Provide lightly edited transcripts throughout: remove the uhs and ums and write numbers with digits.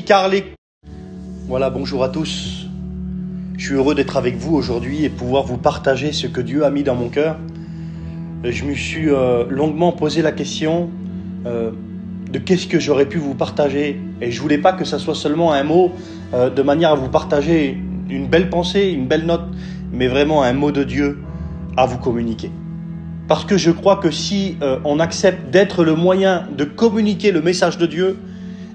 Carlet. Voilà, bonjour à tous. Je suis heureux d'être avec vous aujourd'hui et pouvoir vous partager ce que Dieu a mis dans mon cœur. Je me suis longuement posé la question de qu'est-ce que j'aurais pu vous partager. Et je voulais pas que ça soit seulement un mot de manière à vous partager une belle pensée, une belle note, mais vraiment un mot de Dieu à vous communiquer. Parce que je crois que si on accepte d'être le moyen de communiquer le message de Dieu,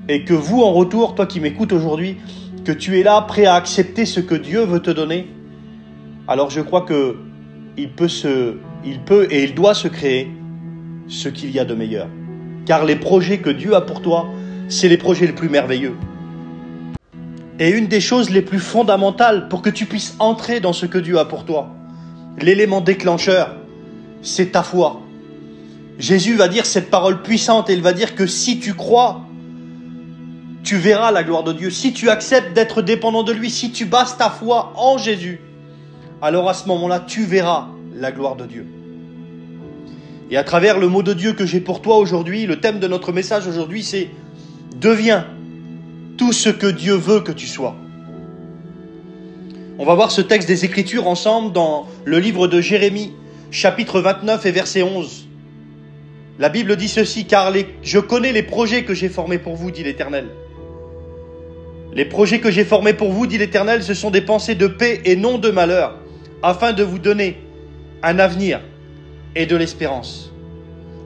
et que vous, en retour, toi qui m'écoutes aujourd'hui, que tu es là, prêt à accepter ce que Dieu veut te donner, alors je crois que il peut et il doit se créer ce qu'il y a de meilleur. Car les projets que Dieu a pour toi, c'est les projets les plus merveilleux. Et une des choses les plus fondamentales pour que tu puisses entrer dans ce que Dieu a pour toi, l'élément déclencheur, c'est ta foi. Jésus va dire cette parole puissante et il va dire que si tu crois, tu verras la gloire de Dieu. Si tu acceptes d'être dépendant de lui, si tu bases ta foi en Jésus, alors à ce moment-là, tu verras la gloire de Dieu. Et à travers le mot de Dieu que j'ai pour toi aujourd'hui, le thème de notre message aujourd'hui, c'est « Deviens tout ce que Dieu veut que tu sois ». On va voir ce texte des Écritures ensemble dans le livre de Jérémie, chapitre 29 et verset 11. La Bible dit ceci, « Car je connais les projets que j'ai formés pour vous, dit l'Éternel. » Les projets que j'ai formés pour vous, dit l'Éternel, ce sont des pensées de paix et non de malheur, afin de vous donner un avenir et de l'espérance.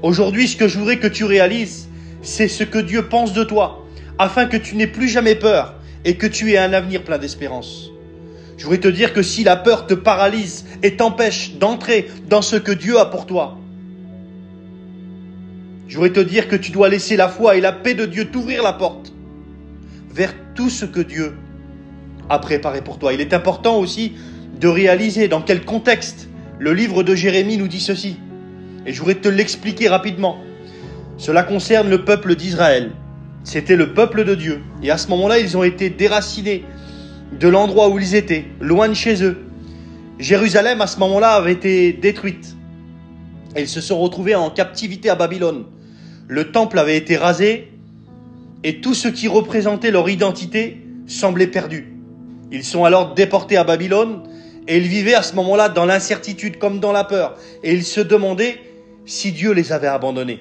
Aujourd'hui, ce que je voudrais que tu réalises, c'est ce que Dieu pense de toi, afin que tu n'aies plus jamais peur et que tu aies un avenir plein d'espérance. Je voudrais te dire que si la peur te paralyse et t'empêche d'entrer dans ce que Dieu a pour toi, je voudrais te dire que tu dois laisser la foi et la paix de Dieu t'ouvrir la porte vers tout ce que Dieu a préparé pour toi. Il est important aussi de réaliser dans quel contexte le livre de Jérémie nous dit ceci. Et je voudrais te l'expliquer rapidement. Cela concerne le peuple d'Israël. C'était le peuple de Dieu. Et à ce moment-là, ils ont été déracinés de l'endroit où ils étaient, loin de chez eux. Jérusalem, à ce moment-là, avait été détruite. Et ils se sont retrouvés en captivité à Babylone. Le temple avait été rasé et tout ce qui représentait leur identité semblait perdu. Ils sont alors déportés à Babylone et ils vivaient à ce moment-là dans l'incertitude comme dans la peur. Et ils se demandaient si Dieu les avait abandonnés.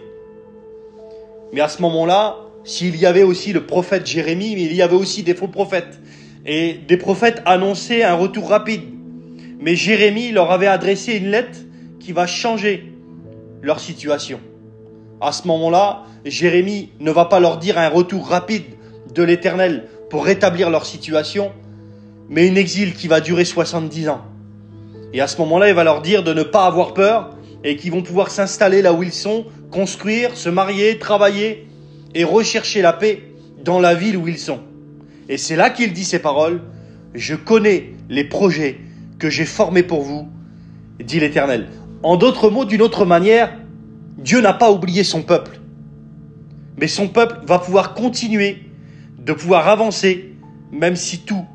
Mais à ce moment-là, s'il y avait aussi le prophète Jérémie, mais il y avait aussi des faux prophètes. Et des prophètes annonçaient un retour rapide. Mais Jérémie leur avait adressé une lettre qui va changer leur situation. À ce moment-là, Jérémie ne va pas leur dire un retour rapide de l'Éternel pour rétablir leur situation, mais un exil qui va durer 70 ans. Et à ce moment-là, il va leur dire de ne pas avoir peur et qu'ils vont pouvoir s'installer là où ils sont, construire, se marier, travailler et rechercher la paix dans la ville où ils sont. Et c'est là qu'il dit ces paroles, « Je connais les projets que j'ai formés pour vous, dit l'Éternel. » En d'autres mots, d'une autre manière, Dieu n'a pas oublié son peuple. Mais son peuple va pouvoir continuer de pouvoir avancer, même si tout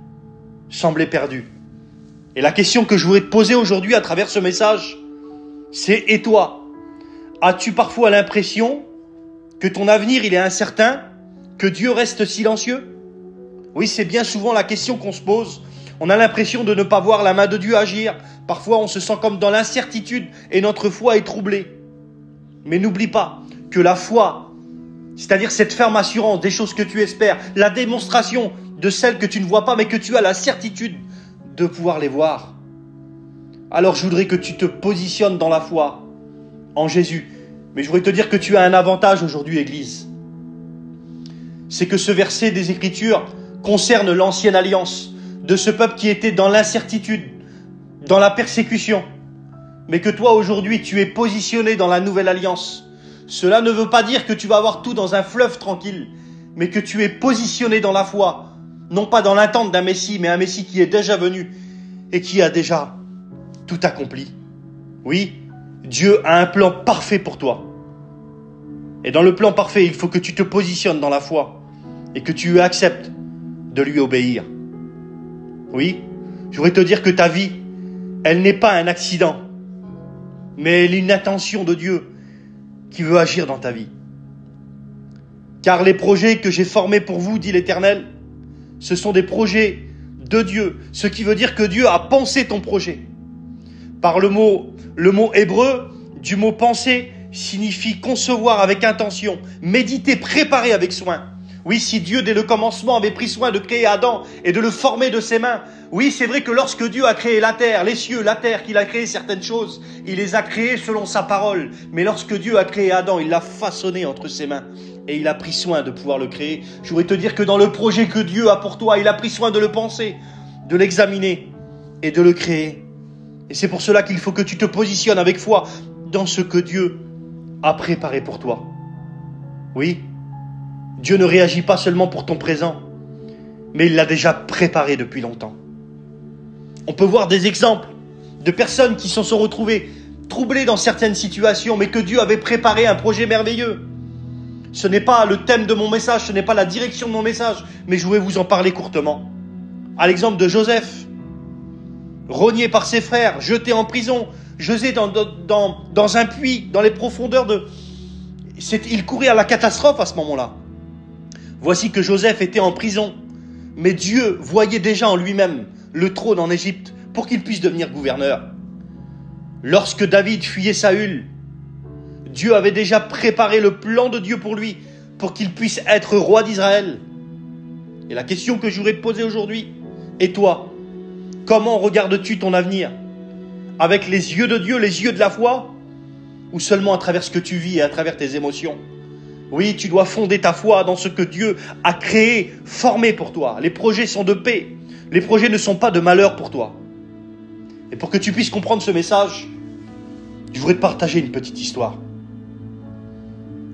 semblait perdu. Et la question que je voudrais te poser aujourd'hui à travers ce message, c'est « Et toi, as-tu parfois l'impression que ton avenir il est incertain, que Dieu reste silencieux ?» Oui, c'est bien souvent la question qu'on se pose. On a l'impression de ne pas voir la main de Dieu agir. Parfois, on se sent comme dans l'incertitude et notre foi est troublée. Mais n'oublie pas que la foi, c'est-à-dire cette ferme assurance des choses que tu espères, la démonstration de celles que tu ne vois pas, mais que tu as la certitude de pouvoir les voir. Alors je voudrais que tu te positionnes dans la foi en Jésus. Mais je voudrais te dire que tu as un avantage aujourd'hui, Église. C'est que ce verset des Écritures concerne l'ancienne alliance de ce peuple qui était dans l'incertitude, dans la persécution. Mais que toi aujourd'hui tu es positionné dans la nouvelle alliance. Cela ne veut pas dire que tu vas avoir tout dans un fleuve tranquille, mais que tu es positionné dans la foi, non pas dans l'attente d'un Messie, mais un Messie qui est déjà venu et qui a déjà tout accompli. Oui, Dieu a un plan parfait pour toi. Et dans le plan parfait, il faut que tu te positionnes dans la foi et que tu acceptes de lui obéir. Oui, je voudrais te dire que ta vie, elle n'est pas un accident, mais elle est une intention de Dieu qui veut agir dans ta vie. Car les projets que j'ai formés pour vous, dit l'Éternel, ce sont des projets de Dieu. Ce qui veut dire que Dieu a pensé ton projet. Par le mot hébreu, du mot penser, signifie concevoir avec intention, méditer, préparer avec soin. Oui, si Dieu, dès le commencement, avait pris soin de créer Adam et de le former de ses mains, oui, c'est vrai que lorsque Dieu a créé la terre, les cieux, la terre, qu'il a créé certaines choses, il les a créées selon sa parole. Mais lorsque Dieu a créé Adam, il l'a façonné entre ses mains et il a pris soin de pouvoir le créer. Je voudrais te dire que dans le projet que Dieu a pour toi, il a pris soin de le penser, de l'examiner et de le créer. Et c'est pour cela qu'il faut que tu te positionnes avec foi dans ce que Dieu a préparé pour toi. Oui, Dieu ne réagit pas seulement pour ton présent, mais il l'a déjà préparé depuis longtemps. On peut voir des exemples de personnes qui se sont retrouvées troublées dans certaines situations, mais que Dieu avait préparé un projet merveilleux. Ce n'est pas le thème de mon message, ce n'est pas la direction de mon message, mais je vais vous en parler courtement. À l'exemple de Joseph, rogné par ses frères, jeté en prison, jeté dans un puits, dans les profondeurs de... Il courait à la catastrophe à ce moment-là. Voici que Joseph était en prison, mais Dieu voyait déjà en lui-même le trône en Égypte pour qu'il puisse devenir gouverneur. Lorsque David fuyait Saül, Dieu avait déjà préparé le plan de Dieu pour lui, pour qu'il puisse être roi d'Israël. Et la question que je voudrais te poser aujourd'hui, et toi, comment regardes-tu ton avenir? Avec les yeux de Dieu, les yeux de la foi, ou seulement à travers ce que tu vis et à travers tes émotions? Oui, tu dois fonder ta foi dans ce que Dieu a créé, formé pour toi. Les projets sont de paix. Les projets ne sont pas de malheur pour toi. Et pour que tu puisses comprendre ce message, je voudrais te partager une petite histoire.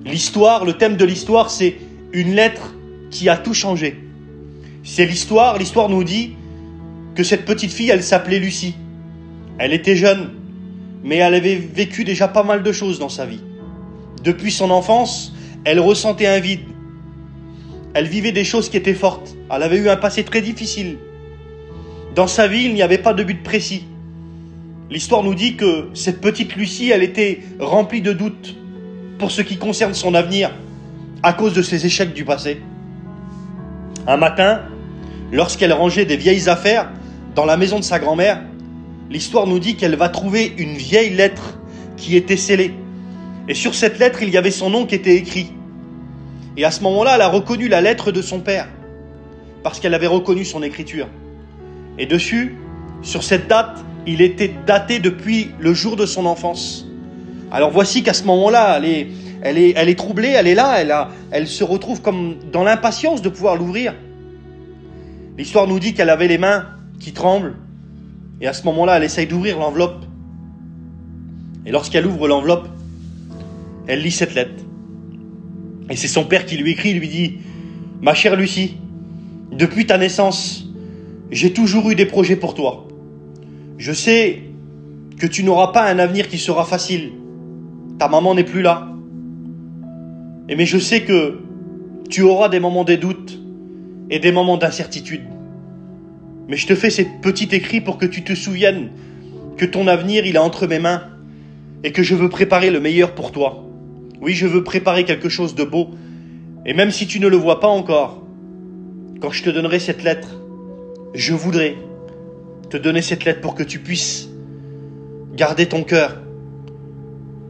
L'histoire, le thème de l'histoire, c'est une lettre qui a tout changé. C'est l'histoire nous dit que cette petite fille, elle s'appelait Lucie. Elle était jeune, mais elle avait vécu déjà pas mal de choses dans sa vie. Depuis son enfance, elle ressentait un vide. Elle vivait des choses qui étaient fortes. Elle avait eu un passé très difficile. Dans sa vie, il n'y avait pas de but précis. L'histoire nous dit que cette petite Lucie, elle était remplie de doutes pour ce qui concerne son avenir à cause de ses échecs du passé. Un matin, lorsqu'elle rangeait des vieilles affaires dans la maison de sa grand-mère, l'histoire nous dit qu'elle va trouver une vieille lettre qui était scellée. Et sur cette lettre, il y avait son nom qui était écrit. Et à ce moment-là, elle a reconnu la lettre de son père, parce qu'elle avait reconnu son écriture. Et dessus, sur cette date, il était daté depuis le jour de son enfance. Alors voici qu'à ce moment-là, elle est troublée, elle est là, elle se retrouve comme dans l'impatience de pouvoir l'ouvrir. L'histoire nous dit qu'elle avait les mains qui tremblent, et à ce moment-là, elle essaye d'ouvrir l'enveloppe. Et lorsqu'elle ouvre l'enveloppe, elle lit cette lettre. Et c'est son père qui lui écrit, il lui dit « Ma chère Lucie, depuis ta naissance, j'ai toujours eu des projets pour toi. Je sais que tu n'auras pas un avenir qui sera facile. Ta maman n'est plus là. Mais je sais que tu auras des moments de doute et des moments d'incertitude. Mais je te fais ces petits écrits pour que tu te souviennes que ton avenir, il est entre mes mains et que je veux préparer le meilleur pour toi. Oui, je veux préparer quelque chose de beau. Et même si tu ne le vois pas encore, quand je te donnerai cette lettre, je voudrais te donner cette lettre pour que tu puisses garder ton cœur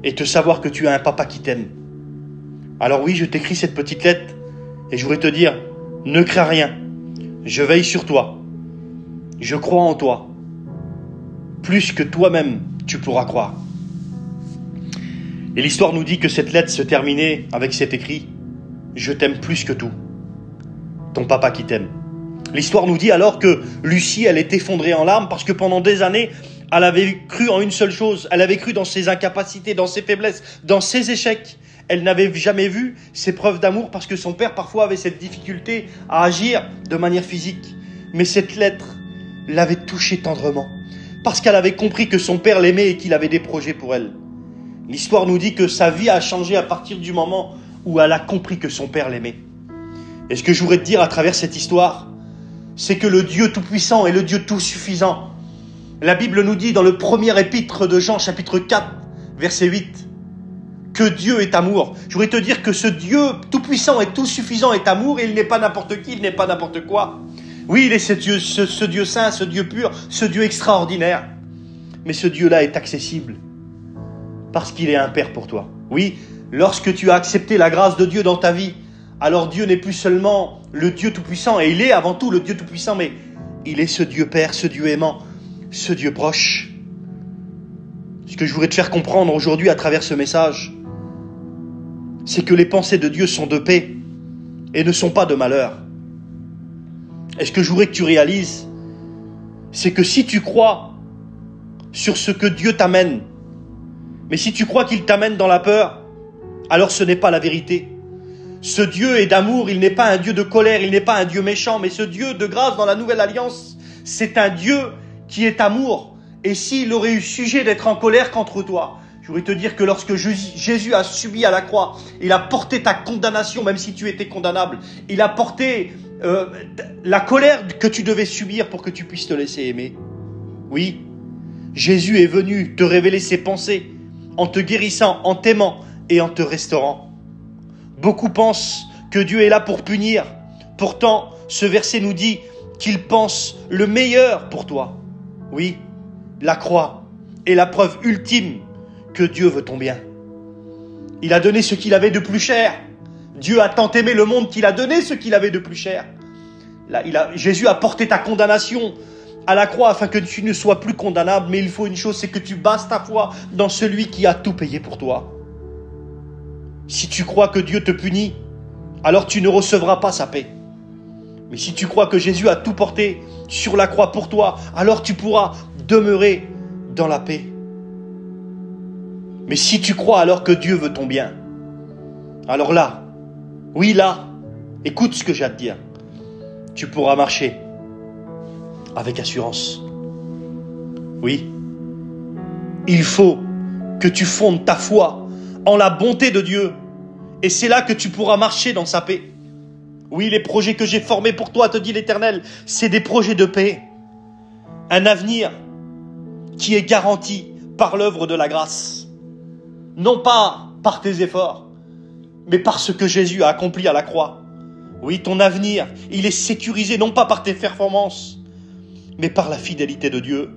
et te savoir que tu as un papa qui t'aime. Alors oui, je t'écris cette petite lettre et je voudrais te dire, ne crains rien, je veille sur toi, je crois en toi, plus que toi-même tu pourras croire. Et l'histoire nous dit que cette lettre se terminait avec cet écrit « Je t'aime plus que tout, ton papa qui t'aime ». L'histoire nous dit alors que Lucie, elle est effondrée en larmes parce que pendant des années, elle avait cru en une seule chose. Elle avait cru dans ses incapacités, dans ses faiblesses, dans ses échecs. Elle n'avait jamais vu ses preuves d'amour parce que son père parfois avait cette difficulté à agir de manière physique. Mais cette lettre l'avait touchée tendrement parce qu'elle avait compris que son père l'aimait et qu'il avait des projets pour elle. L'histoire nous dit que sa vie a changé à partir du moment où elle a compris que son père l'aimait. Et ce que je voudrais te dire à travers cette histoire, c'est que le Dieu tout-puissant est le Dieu tout-suffisant. La Bible nous dit dans le premier épître de Jean, chapitre 4, verset 8, que Dieu est amour. Je voudrais te dire que ce Dieu tout-puissant et tout-suffisant est amour et il n'est pas n'importe qui, il n'est pas n'importe quoi. Oui, il est ce Dieu saint, ce Dieu pur, ce Dieu extraordinaire. Mais ce Dieu-là est accessible parce qu'il est un Père pour toi. Oui, lorsque tu as accepté la grâce de Dieu dans ta vie, alors Dieu n'est plus seulement le Dieu tout-puissant, et il est avant tout le Dieu tout-puissant, mais il est ce Dieu Père, ce Dieu aimant, ce Dieu proche. Ce que je voudrais te faire comprendre aujourd'hui à travers ce message, c'est que les pensées de Dieu sont de paix et ne sont pas de malheur. Et ce que je voudrais que tu réalises, c'est que si tu crois sur ce que Dieu t'amène, mais si tu crois qu'il t'amène dans la peur, alors ce n'est pas la vérité. Ce Dieu est d'amour, il n'est pas un Dieu de colère, il n'est pas un Dieu méchant, mais ce Dieu de grâce dans la Nouvelle Alliance, c'est un Dieu qui est amour. Et s'il aurait eu sujet d'être en colère contre toi, je voudrais te dire que lorsque Jésus a subi à la croix, il a porté ta condamnation, même si tu étais condamnable. Il a porté la colère que tu devais subir pour que tu puisses te laisser aimer. Oui, Jésus est venu te révéler ses pensées en te guérissant, en t'aimant et en te restaurant. Beaucoup pensent que Dieu est là pour punir. Pourtant, ce verset nous dit qu'il pense le meilleur pour toi. Oui, la croix est la preuve ultime que Dieu veut ton bien. Il a donné ce qu'il avait de plus cher. Dieu a tant aimé le monde qu'il a donné ce qu'il avait de plus cher. Là, Jésus a porté ta condamnation à la croix afin que tu ne sois plus condamnable. Mais il faut une chose, c'est que tu bases ta foi dans celui qui a tout payé pour toi. Si tu crois que Dieu te punit, alors tu ne recevras pas sa paix. Mais si tu crois que Jésus a tout porté sur la croix pour toi, alors tu pourras demeurer dans la paix. Mais si tu crois alors que Dieu veut ton bien, alors là, oui là, écoute ce que j'ai à te dire, tu pourras marcher avec assurance. Oui, il faut que tu fondes ta foi en la bonté de Dieu. Et c'est là que tu pourras marcher dans sa paix. Oui, les projets que j'ai formés pour toi, te dit l'Éternel, c'est des projets de paix. Un avenir qui est garanti par l'œuvre de la grâce. Non pas par tes efforts, mais par ce que Jésus a accompli à la croix. Oui, ton avenir, il est sécurisé non pas par tes performances, mais par la fidélité de Dieu.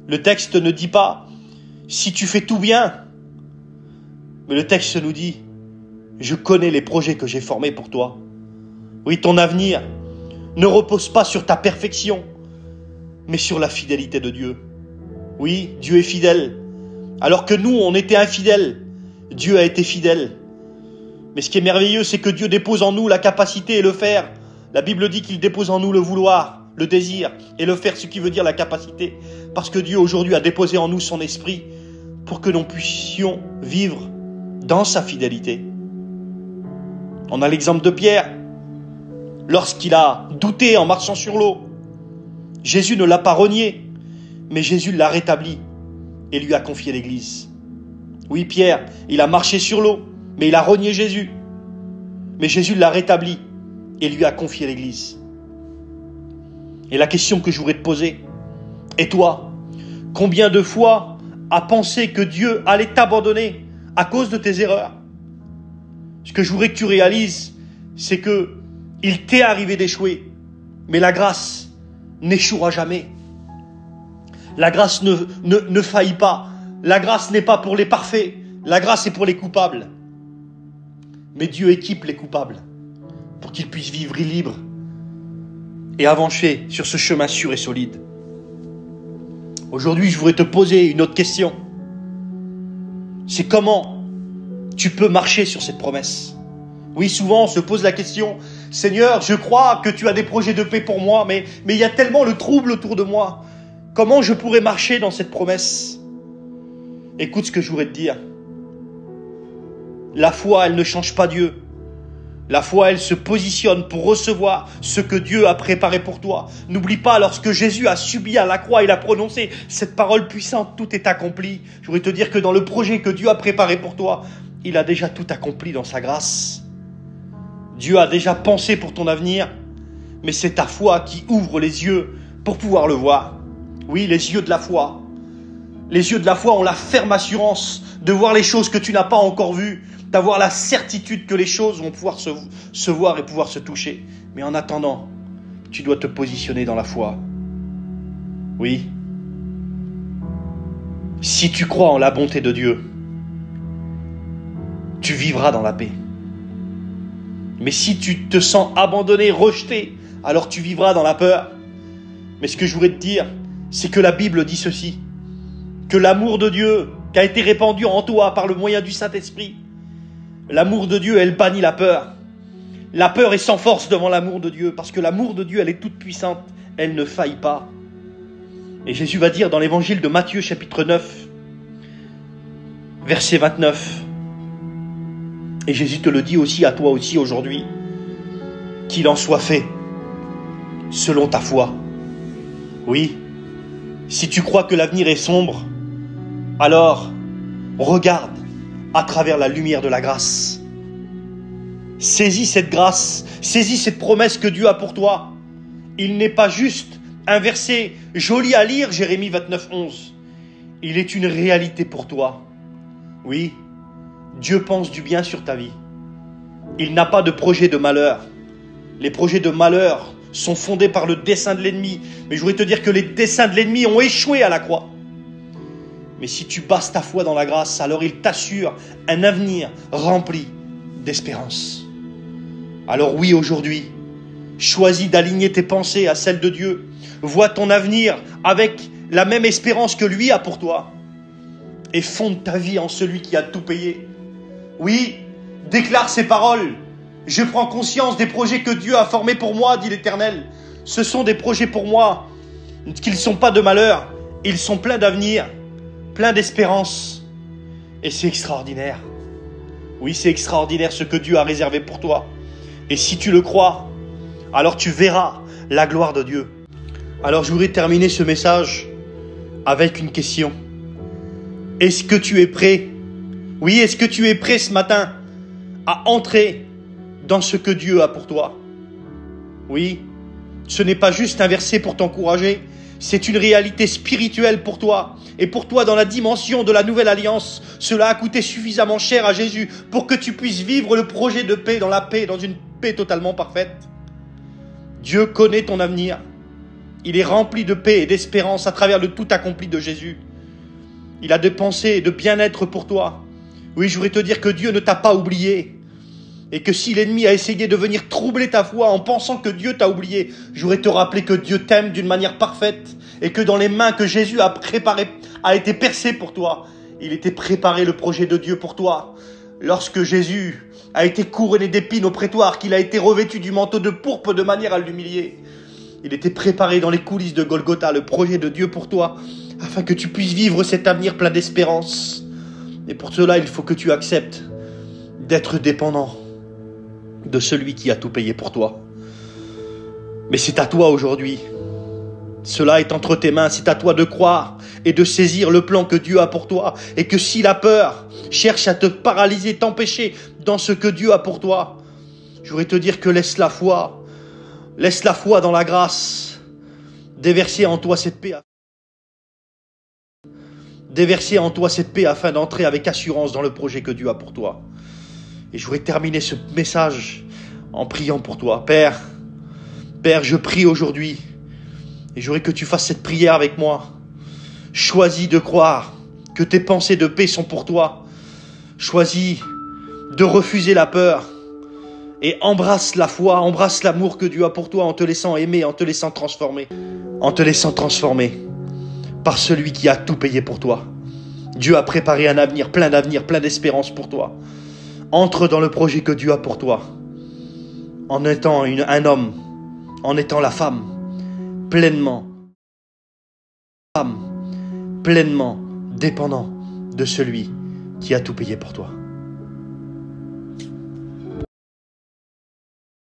Le texte ne dit pas « si tu fais tout bien », mais le texte nous dit « je connais les projets que j'ai formés pour toi ». Oui, ton avenir ne repose pas sur ta perfection, mais sur la fidélité de Dieu. Oui, Dieu est fidèle. Alors que nous, on était infidèles, Dieu a été fidèle. Mais ce qui est merveilleux, c'est que Dieu dépose en nous la capacité et le faire. La Bible dit qu'il dépose en nous le vouloir, le désir et le faire, ce qui veut dire la capacité. Parce que Dieu aujourd'hui a déposé en nous son esprit pour que nous puissions vivre dans sa fidélité. On a l'exemple de Pierre. Lorsqu'il a douté en marchant sur l'eau, Jésus ne l'a pas renié, mais Jésus l'a rétabli et lui a confié l'Église. Oui, Pierre, il a marché sur l'eau, mais il a renié Jésus. Mais Jésus l'a rétabli et lui a confié l'Église. Et la question que je voudrais te poser, et toi, combien de fois as pensé que Dieu allait t'abandonner à cause de tes erreurs? Ce que je voudrais que tu réalises, c'est que il t'est arrivé d'échouer, mais la grâce n'échouera jamais. La grâce ne faillit pas. La grâce n'est pas pour les parfaits. La grâce est pour les coupables. Mais Dieu équipe les coupables pour qu'ils puissent vivre libres et avancer sur ce chemin sûr et solide. Aujourd'hui, je voudrais te poser une autre question. C'est comment tu peux marcher sur cette promesse. Oui, souvent on se pose la question, Seigneur, je crois que tu as des projets de paix pour moi, mais il y a tellement le trouble autour de moi. Comment je pourrais marcher dans cette promesse? Écoute ce que je voudrais te dire. La foi, elle ne change pas Dieu. La foi, elle se positionne pour recevoir ce que Dieu a préparé pour toi. N'oublie pas, lorsque Jésus a subi à la croix, il a prononcé cette parole puissante, tout est accompli. Je voudrais te dire que dans le projet que Dieu a préparé pour toi, il a déjà tout accompli dans sa grâce. Dieu a déjà pensé pour ton avenir, mais c'est ta foi qui ouvre les yeux pour pouvoir le voir. Oui, les yeux de la foi. Les yeux de la foi ont la ferme assurance de voir les choses que tu n'as pas encore vues, d'avoir la certitude que les choses vont pouvoir se voir et pouvoir se toucher. Mais en attendant, tu dois te positionner dans la foi. Oui. Si tu crois en la bonté de Dieu, tu vivras dans la paix. Mais si tu te sens abandonné, rejeté, alors tu vivras dans la peur. Mais ce que je voudrais te dire, c'est que la Bible dit ceci, que l'amour de Dieu qui a été répandu en toi par le moyen du Saint-Esprit, l'amour de Dieu, elle bannit la peur. La peur est sans force devant l'amour de Dieu, parce que l'amour de Dieu, elle est toute puissante, elle ne faillit pas. Et Jésus va dire dans l'évangile de Matthieu, chapitre 9, verset 29, et Jésus te le dit aussi à toi aussi aujourd'hui, qu'il en soit fait selon ta foi. Oui, si tu crois que l'avenir est sombre, alors regarde à travers la lumière de la grâce. Saisis cette grâce, saisis cette promesse que Dieu a pour toi. Il n'est pas juste un verset joli à lire, Jérémie 29, 11. Il est une réalité pour toi. Oui, Dieu pense du bien sur ta vie. Il n'a pas de projet de malheur. Les projets de malheur sont fondés par le dessein de l'ennemi. Mais je voudrais te dire que les desseins de l'ennemi ont échoué à la croix. Mais si tu bases ta foi dans la grâce, alors il t'assure un avenir rempli d'espérance. Alors oui, aujourd'hui, choisis d'aligner tes pensées à celles de Dieu. Vois ton avenir avec la même espérance que lui a pour toi. Et fonde ta vie en celui qui a tout payé. Oui, déclare ces paroles. Je prends conscience des projets que Dieu a formés pour moi, dit l'Éternel. Ce sont des projets pour moi, qu'ils ne sont pas de malheur. Ils sont pleins d'avenir, pleins d'espérance. Et c'est extraordinaire. Oui, c'est extraordinaire ce que Dieu a réservé pour toi. Et si tu le crois, alors tu verras la gloire de Dieu. Alors je voudrais terminer ce message avec une question. Est-ce que tu es prêt? Oui, est-ce que tu es prêt ce matin à entrer dans ce que Dieu a pour toi? Oui, ce n'est pas juste un verset pour t'encourager, c'est une réalité spirituelle pour toi. Et pour toi, dans la dimension de la nouvelle alliance, cela a coûté suffisamment cher à Jésus pour que tu puisses vivre le projet de paix, dans une paix totalement parfaite. Dieu connaît ton avenir. Il est rempli de paix et d'espérance à travers le tout accompli de Jésus. Il a des pensées et de bien-être pour toi. Oui, je voudrais te dire que Dieu ne t'a pas oublié. Et que si l'ennemi a essayé de venir troubler ta foi en pensant que Dieu t'a oublié, je voudrais te rappeler que Dieu t'aime d'une manière parfaite et que dans les mains que Jésus a préparées, a été percé pour toi. Il était préparé le projet de Dieu pour toi. Lorsque Jésus a été couronné d'épines au prétoire, qu'il a été revêtu du manteau de pourpre de manière à l'humilier, il était préparé dans les coulisses de Golgotha, le projet de Dieu pour toi, afin que tu puisses vivre cet avenir plein d'espérance. Et pour cela, il faut que tu acceptes d'être dépendant de celui qui a tout payé pour toi. Mais c'est à toi aujourd'hui. Cela est entre tes mains, c'est à toi de croire et de saisir le plan que Dieu a pour toi. Et que si la peur cherche à te paralyser, t'empêcher dans ce que Dieu a pour toi, je voudrais te dire que laisse la foi dans la grâce, déverser en toi cette paix. Déverser en toi cette paix afin d'entrer avec assurance dans le projet que Dieu a pour toi. Et je voudrais terminer ce message en priant pour toi. Père, je prie aujourd'hui, et je voudrais que tu fasses cette prière avec moi. Choisis de croire que tes pensées de paix sont pour toi. Choisis de refuser la peur et embrasse la foi, embrasse l'amour que Dieu a pour toi en te laissant aimer, en te laissant transformer. En te laissant transformer par celui qui a tout payé pour toi. Dieu a préparé un avenir, plein d'espérance pour toi. Entre dans le projet que Dieu a pour toi, en étant un homme, en étant la femme pleinement dépendant de celui qui a tout payé pour toi.